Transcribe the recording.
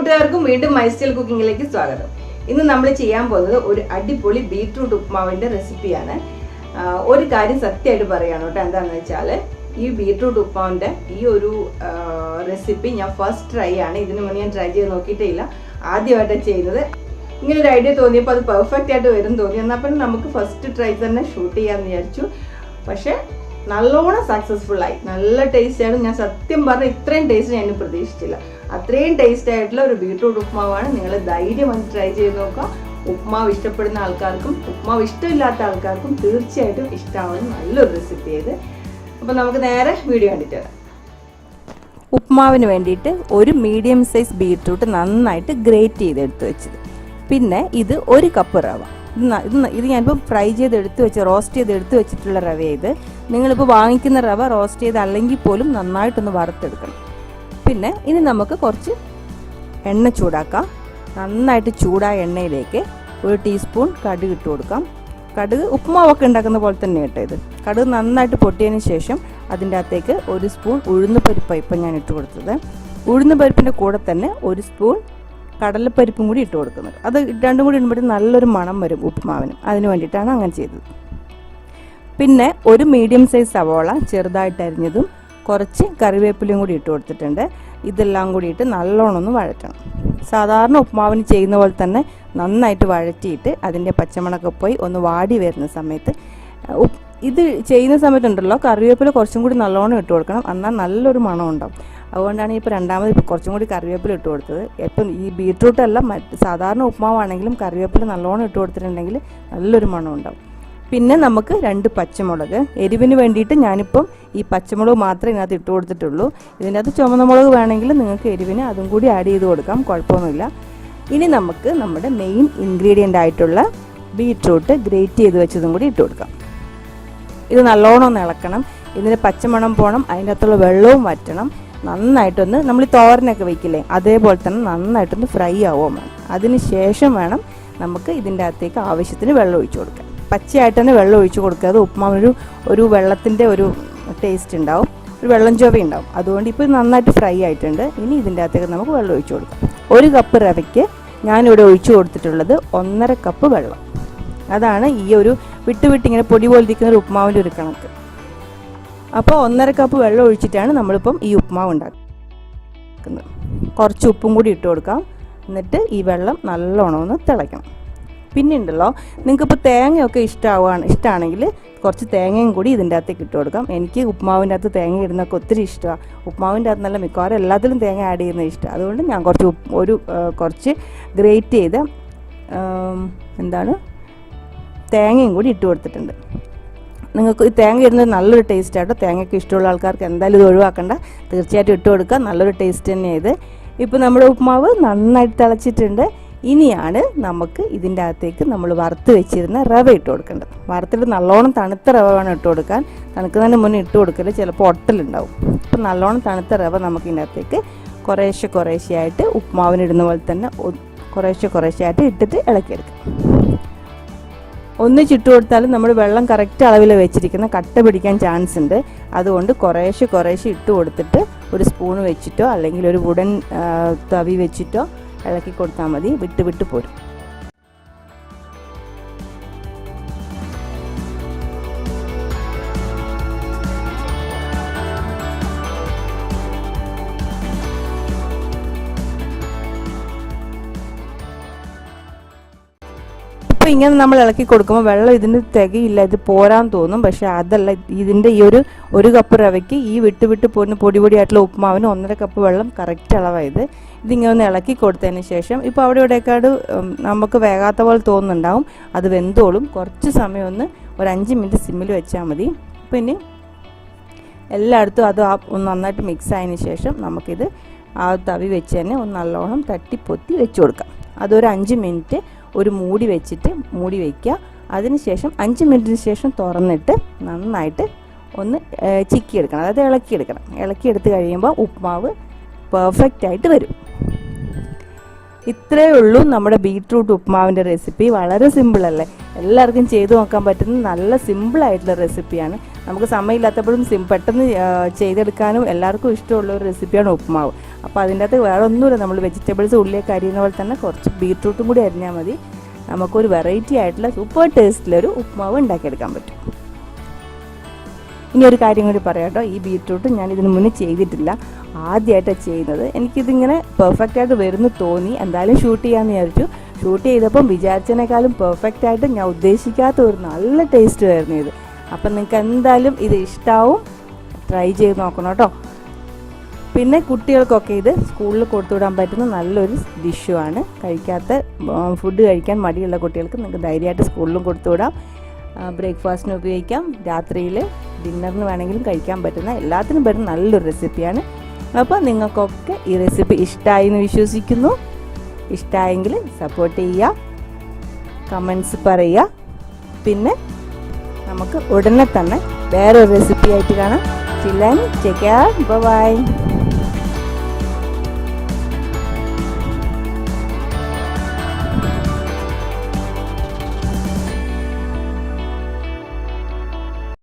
കൂട്ടുകാർക്കും വീണ്ടും my style കുക്കിങ്ങിലേക്ക് സ്വാഗതം. ഇന്ന് നമ്മൾ ചെയ്യാൻ പോകുന്നത് ഒരു അടിപൊളി ബീട്രൂട്ട് ഉപ്മാവിന്റെ റെസിപ്പിയാണ്. ഒരു കാര്യം സത്യമായിട്ട് പറയുകയാണ് കേട്ടോ. എന്താണെന്ന് വെച്ചാൽ ഈ ബീട്രൂട്ട് ഉപ്മാവിന്റെ ഈ ഒരു റെസിപ്പി ഞാൻ ഫസ്റ്റ് ട്രൈ ആണ്. ഇതിനു മുന്നേ ഞാൻ ട്രൈ ചെയ്ത് നോക്കിയിട്ടേ ഇല്ല, ആദ്യമായിട്ടാണ് ചെയ്യുന്നത്. ഇങ്ങനെ ഒരു ഐഡിയ തോന്നിയപ്പോൾ അത് പെർഫെക്റ്റ് ആയിട്ട് വരും തോന്നി. എന്നാൽ നമുക്ക് ഫസ്റ്റ് ട്രൈ തന്നെ ഷൂട്ട് ചെയ്യാമെന്ന് വിചാരിച്ചു. പക്ഷേ നല്ലോണം സക്സസ്ഫുൾ ആയി, നല്ല ടേസ്റ്റ് ആണ്. ഞാൻ സത്യം പറഞ്ഞാൽ ഇത്രയും ടേസ്റ്റ് ഞാൻ പ്രതീക്ഷിച്ചില്ല. അത്രയും ടേസ്റ്റ് ആയിട്ടുള്ള ഒരു ബീട്രൂട്ട് ഉപ്മാവാണ്. നിങ്ങൾ ധൈര്യം വന്ന് ട്രൈ ചെയ്ത് നോക്കാം. ഉപ്മാവ് ഇഷ്ടപ്പെടുന്ന ആൾക്കാർക്കും ഉപ്മാവ് ഇഷ്ടമില്ലാത്ത ആൾക്കാർക്കും തീർച്ചയായിട്ടും ഇഷ്ടമാവുന്ന നല്ലൊരു റെസിപ്പി ഇത്. അപ്പോൾ നമുക്ക് നേരെ വീഡിയോ കണ്ടിട്ട് വരാം. ഉപ്മാവിന് വേണ്ടിയിട്ട് ഒരു മീഡിയം സൈസ് ബീട്രൂട്ട് നന്നായിട്ട് ഗ്രേറ്റ് ചെയ്തെടുത്ത് വെച്ചത്, പിന്നെ ഇത് 1 കപ്പ് റവ. ഇത് ഞാനിപ്പോൾ ഫ്രൈ ചെയ്തെടുത്ത് വെച്ച് റോസ്റ്റ് ചെയ്തെടുത്ത് വെച്ചിട്ടുള്ള റവ. ഇത് നിങ്ങളിപ്പോൾ വാങ്ങിക്കുന്ന റവ റോസ്റ്റ് ചെയ്ത് അല്ലെങ്കിൽ പോലും നന്നായിട്ടൊന്ന് വറുത്തെടുക്കണം. പിന്നെ ഇനി നമുക്ക് കുറച്ച് എണ്ണ ചൂടാക്കാം. നന്നായിട്ട് ചൂടായ എണ്ണയിലേക്ക് 1 ടീസ്പൂൺ കടുക് ഇട്ട് കൊടുക്കാം. കടുക് ഉപ്മാവൊക്കെ ഉണ്ടാക്കുന്ന പോലെ തന്നെ കേട്ടോ ഇത്. കടുക് നന്നായിട്ട് പൊട്ടിയതിന് ശേഷം അതിൻ്റെ അകത്തേക്ക് 1 സ്പൂൺ ഉഴുന്ന് പരിപ്പാണ് ഇപ്പം ഞാൻ ഇട്ട് കൊടുത്തത്. ഉഴുന്ന് പരിപ്പിൻ്റെ കൂടെ തന്നെ 1 സ്പൂൺ കടലപ്പരിപ്പും കൂടി ഇട്ട് കൊടുക്കുന്നത്. അത് രണ്ടും കൂടി ഇടുമ്പോഴേ നല്ലൊരു മണം വരും ഉപ്മാവിന്. അതിന് വേണ്ടിയിട്ടാണ് അങ്ങനെ ചെയ്തത്. പിന്നെ ഒരു മീഡിയം സൈസ് സവോള ചെറുതായിട്ട് അരിഞ്ഞതും കുറച്ച് കറിവേപ്പിലയും കൂടി ഇട്ട് കൊടുത്തിട്ടുണ്ട്. ഇതെല്ലാം കൂടിയിട്ട് നല്ലോണം ഒന്ന് വഴറ്റണം. സാധാരണ ഉപ്മാവിന് ചെയ്യുന്ന പോലെ തന്നെ നന്നായിട്ട് വഴറ്റിയിട്ട് അതിൻ്റെ പച്ചമണമൊക്കെ പോയി ഒന്ന് വാടി വരുന്ന സമയത്ത് ഇത് ചെയ്യുന്ന സമയത്തുണ്ടല്ലോ കറിവേപ്പില കുറച്ചും കൂടി നല്ലോണം ഇട്ട് കൊടുക്കണം. എന്നാൽ നല്ലൊരു മണം ഉണ്ടാവും. അതുകൊണ്ടാണ് ഇപ്പോൾ രണ്ടാമത് കുറച്ചും കൂടി കറിവേപ്പില ഇട്ട് കൊടുത്തത്. ഇപ്പം ഈ ബീട്രൂട്ടല്ല, സാധാരണ ഉപ്മാവാണെങ്കിലും കറിവേപ്പില നല്ലോണം ഇട്ട് കൊടുത്തിട്ടുണ്ടെങ്കിൽ നല്ലൊരു മണം ഉണ്ടാവും. പിന്നെ നമുക്ക് 2 പച്ചമുളക്, എരിവിന് വേണ്ടിയിട്ട് ഞാനിപ്പം ഈ പച്ചമുളക് മാത്രമേ ഇതിനകത്ത് ഇട്ട് കൊടുത്തിട്ടുള്ളൂ. ഇതിനകത്ത് ചുവന്ന മുളക് വേണമെങ്കിൽ നിങ്ങൾക്ക് എരിവിന് അതും കൂടി ആഡ് ചെയ്ത് കൊടുക്കാം, കുഴപ്പമൊന്നുമില്ല. ഇനി നമുക്ക് നമ്മുടെ മെയിൻ ഇൻഗ്രീഡിയൻ്റ് ആയിട്ടുള്ള ബീട്രൂട്ട് ഗ്രേറ്റ് ചെയ്ത് വെച്ചതും കൂടി ഇട്ട് കൊടുക്കാം. ഇത് നല്ലോണം ഒന്ന് ഇളക്കണം. ഇതിന് പച്ചമണം പോകണം, അതിൻ്റെ അകത്തുള്ള വെള്ളവും വറ്റണം. നന്നായിട്ടൊന്ന് നമ്മൾ തോരനൊക്കെ വയ്ക്കില്ലേ അതേപോലെ തന്നെ നന്നായിട്ടൊന്ന് ഫ്രൈ ആവുകയും വേണം. അതിന് ശേഷം വേണം നമുക്ക് ഇതിൻ്റെ അകത്തേക്ക് ആവശ്യത്തിന് വെള്ളം ഒഴിച്ചു കൊടുക്കാം. പച്ചയായിട്ട് തന്നെ വെള്ളം ഒഴിച്ചു കൊടുക്കാതെ ഉപ്മാവിനൊരു ഒരു വെള്ളത്തിൻ്റെ ഒരു ടേസ്റ്റ് ഉണ്ടാവും, ഒരു വെള്ളം ചൊവ ഉണ്ടാവും. അതുകൊണ്ട് ഇപ്പോൾ നന്നായിട്ട് ഫ്രൈ ആയിട്ടുണ്ട്. ഇനി ഇതിൻ്റെ അകത്തേക്ക് നമുക്ക് വെള്ളം ഒഴിച്ചു കൊടുക്കാം. 1 കപ്പ് റവയ്ക്ക് ഞാനിവിടെ ഒഴിച്ചു കൊടുത്തിട്ടുള്ളത് 1.5 കപ്പ് വെള്ളം. അതാണ് ഈ ഒരു വിട്ടിങ്ങനെ പൊടി പോലെ ഇരിക്കുന്ന ഒരു ഉപ്മാവിൻ്റെ ഒരു കണക്ക്. അപ്പോൾ 1.5 കപ്പ് വെള്ളം ഒഴിച്ചിട്ടാണ് നമ്മളിപ്പം ഈ ഉപ്മാവ് ഉണ്ടാക്കുന്നത്. കുറച്ച് ഉപ്പും കൂടി ഇട്ട് കൊടുക്കാം. എന്നിട്ട് ഈ വെള്ളം നല്ലോണം ഒന്ന് തിളയ്ക്കണം. പിന്നെ ഉണ്ടല്ലോ, നിങ്ങൾക്കിപ്പോൾ തേങ്ങയൊക്കെ ഇഷ്ടമാണെങ്കിൽ കുറച്ച് തേങ്ങയും കൂടി ഇതിൻ്റെ അകത്തേക്ക് ഇട്ട് കൊടുക്കാം. എനിക്ക് ഉപ്മാവിൻ്റെ അകത്ത് തേങ്ങ ഇടുന്നൊക്കെ ഒത്തിരി ഇഷ്ടമാണ്. ഉപ്മാവിൻ്റെ അകത്ത് നല്ല മിക്കവാറും എല്ലാത്തിലും തേങ്ങ ആഡ് ചെയ്യുന്നത് ഇഷ്ടം. അതുകൊണ്ട് ഞാൻ കുറച്ച് ഗ്രേറ്റ് ചെയ്ത് തേങ്ങയും കൂടി ഇട്ട് കൊടുത്തിട്ടുണ്ട്. നിങ്ങൾക്ക് ഈ തേങ്ങ ഇടുന്നത് നല്ലൊരു ടേസ്റ്റ് ആട്ടോ. തേങ്ങയ്ക്ക് ഇഷ്ടമുള്ള ആൾക്കാർക്ക് എന്തായാലും ഇത് ഒഴിവാക്കണ്ട, തീർച്ചയായിട്ടും ഇട്ട് കൊടുക്കുക. നല്ലൊരു ടേസ്റ്റ് തന്നെയാണ് ഇത്. ഇപ്പോൾ നമ്മുടെ ഉപ്മാവ് നന്നായിട്ട് തിളച്ചിട്ടുണ്ട്. ഇനിയാണ് നമുക്ക് ഇതിൻ്റെ അകത്തേക്ക് നമ്മൾ വറുത്ത് വെച്ചിരുന്ന റവ ഇട്ട് കൊടുക്കേണ്ടത്. വറുത്തിട്ട് നല്ലോണം തണുത്ത റവ വേണം ഇട്ട് കൊടുക്കാൻ. തണുക്കുന്നതിന് മുന്നേ ഇട്ട് കൊടുക്കല് ചിലപ്പോൾ ഒട്ടലുണ്ടാവും. അപ്പോൾ നല്ലോണം തണുത്ത റവ നമുക്ക് ഇതിൻ്റെ അകത്തേക്ക് കുറേശ്ശെയായിട്ട് ഉപ്മാവിനിടുന്ന പോലെ തന്നെ കുറേശ്ശെയായിട്ട് ഇട്ടിട്ട് ഇളക്കിയെടുക്കാം. ഒന്നിച്ചിട്ട് കൊടുത്താലും നമ്മൾ വെള്ളം കറക്റ്റ് അളവിൽ വെച്ചിരിക്കുന്ന കട്ട പിടിക്കാൻ ചാൻസ് ഉണ്ട്. അതുകൊണ്ട് കുറേശ്ശെ ഇട്ട് കൊടുത്തിട്ട് ഒരു സ്പൂൺ വെച്ചിട്ടോ അല്ലെങ്കിൽ ഒരു വുഡൻ തവി വെച്ചിട്ടോ ഇളക്കി കൊടുത്താൽ മതി. വിട്ട് പോരും. ഇപ്പോൾ ഇങ്ങനെ നമ്മൾ ഇളക്കി കൊടുക്കുമ്പോൾ വെള്ളം ഇതിന് തികയില്ല, ഇത് പോരാൻ തോന്നും. പക്ഷേ അതല്ല, ഇതിൻ്റെ ഈ ഒരു കപ്പ് റവയ്ക്ക് ഈ വിട്ട് പോരുന്ന പൊടിയായിട്ടുള്ള ഉപ്മാവിന് 1.5 കപ്പ് വെള്ളം കറക്റ്റ് അളവായത്. ഇതിങ്ങനെ ഒന്ന് ഇളക്കി കൊടുത്തതിന് ശേഷം ഇപ്പോൾ അവിടെ ഇവിടെയൊക്കെ നമുക്ക് വേകാത്ത പോലെ തോന്നുന്നുണ്ടാവും. അത് വെന്തോളും. കുറച്ച് സമയം ഒരു 5 മിനിറ്റ് സിമ്മിൽ വെച്ചാൽ മതി. പിന്നെ എല്ലായിടത്തും അത് ഒന്ന് നന്നായിട്ട് മിക്സ് ആയതിന് ശേഷം നമുക്കിത് ആ തവി വെച്ച് തന്നെ ഒന്ന് നല്ലോണം തട്ടിപ്പൊത്തി വെച്ച് കൊടുക്കാം. അതൊരു 5 മിനിറ്റ് ഒരു മൂടി വയ്ക്കുക. അതിനുശേഷം 5 മിനിറ്റിന് ശേഷം തുറന്നിട്ട് നന്നായിട്ട് ഒന്ന് ചിക്കിയെടുക്കണം, അതായത് ഇളക്കിയെടുത്ത് കഴിയുമ്പോൾ ഉപ്മാവ് പെർഫെക്റ്റ് ആയിട്ട് വരും. ഇത്രയേ ഉള്ളൂ നമ്മുടെ ബീട്രൂട്ട് ഉപ്മാവിൻ്റെ റെസിപ്പി. വളരെ സിമ്പിളല്ലേ, എല്ലാവർക്കും ചെയ്തു നോക്കാൻ പറ്റുന്ന നല്ല സിമ്പിളായിട്ടുള്ള റെസിപ്പിയാണ്. നമുക്ക് സമയമില്ലാത്തപ്പോഴും പെട്ടെന്ന് ചെയ്തെടുക്കാനും എല്ലാവർക്കും ഇഷ്ടമുള്ള ഒരു റെസിപ്പിയാണ് ഉപ്പുമാവ്. അപ്പോൾ അതിൻ്റെ അകത്ത് വേറെ ഒന്നുമില്ല, നമ്മൾ വെജിറ്റബിൾസ് ഉള്ളിയൊക്കെ അരിയുന്ന പോലെ തന്നെ കുറച്ച് ബീട്രൂട്ടും കൂടി അരിഞ്ഞാൽ മതി. നമുക്കൊരു വെറൈറ്റി ആയിട്ടുള്ള സൂപ്പർ ടേസ്റ്റിലൊരു ഉപ്പുമാവ് ഉണ്ടാക്കിയെടുക്കാൻ പറ്റും. ഇനി ഒരു കാര്യം കൂടി പറയാം കേട്ടോ, ഈ ബീട്രൂട്ട് ഞാൻ ഇതിന് മുന്നേ ചെയ്തിട്ടില്ല, ആദ്യമായിട്ടാണ് ചെയ്യുന്നത്. എനിക്കിതിങ്ങനെ പെർഫെക്റ്റായിട്ട് വരുന്നു തോന്നി, എന്തായാലും ഷൂട്ട് ചെയ്യാമെന്ന് വിചാരിച്ചു. ഷൂട്ട് ചെയ്തപ്പം വിചാരിച്ചതിനേക്കാളും പെർഫെക്റ്റായിട്ട് ഞാൻ ഉദ്ദേശിക്കാത്ത ഒരു നല്ല ടേസ്റ്റ് ആയിരുന്നു ഇത്. അപ്പം നിങ്ങൾക്ക് എന്തായാലും ഇത് ഇഷ്ടമാവും, ട്രൈ ചെയ്ത് നോക്കണം കേട്ടോ. പിന്നെ കുട്ടികൾക്കൊക്കെ ഇത് സ്കൂളിൽ കൊടുത്തുവിടാൻ പറ്റുന്ന നല്ലൊരു ഡിഷുമാണ്. ഫുഡ് കഴിക്കാൻ മടിയുള്ള കുട്ടികൾക്ക് നിങ്ങൾക്ക് ധൈര്യമായിട്ട് സ്കൂളിലും കൊടുത്തുവിടാം, ബ്രേക്ക്ഫാസ്റ്റിന് ഉപയോഗിക്കാം, രാത്രിയിൽ ഡിന്നറിന് വേണമെങ്കിലും കഴിക്കാൻ പറ്റുന്ന എല്ലാത്തിനും പറ്റുന്ന നല്ലൊരു റെസിപ്പിയാണ്. അപ്പോൾ നിങ്ങൾക്കൊക്കെ ഈ റെസിപ്പി ഇഷ്ടമായി എന്ന് വിശ്വസിക്കുന്നു. ഇഷ്ടമായെങ്കിൽ സപ്പോർട്ട് ചെയ്യുക, കമൻസ് പറയുക. പിന്നെ നമുക്ക് ഉടനെ തന്നെ വേറൊരു റെസിപ്പി ആയിട്ട് കാണാം. ചില്ലൻ, ടേക്ക് കെയർ, ബൈ.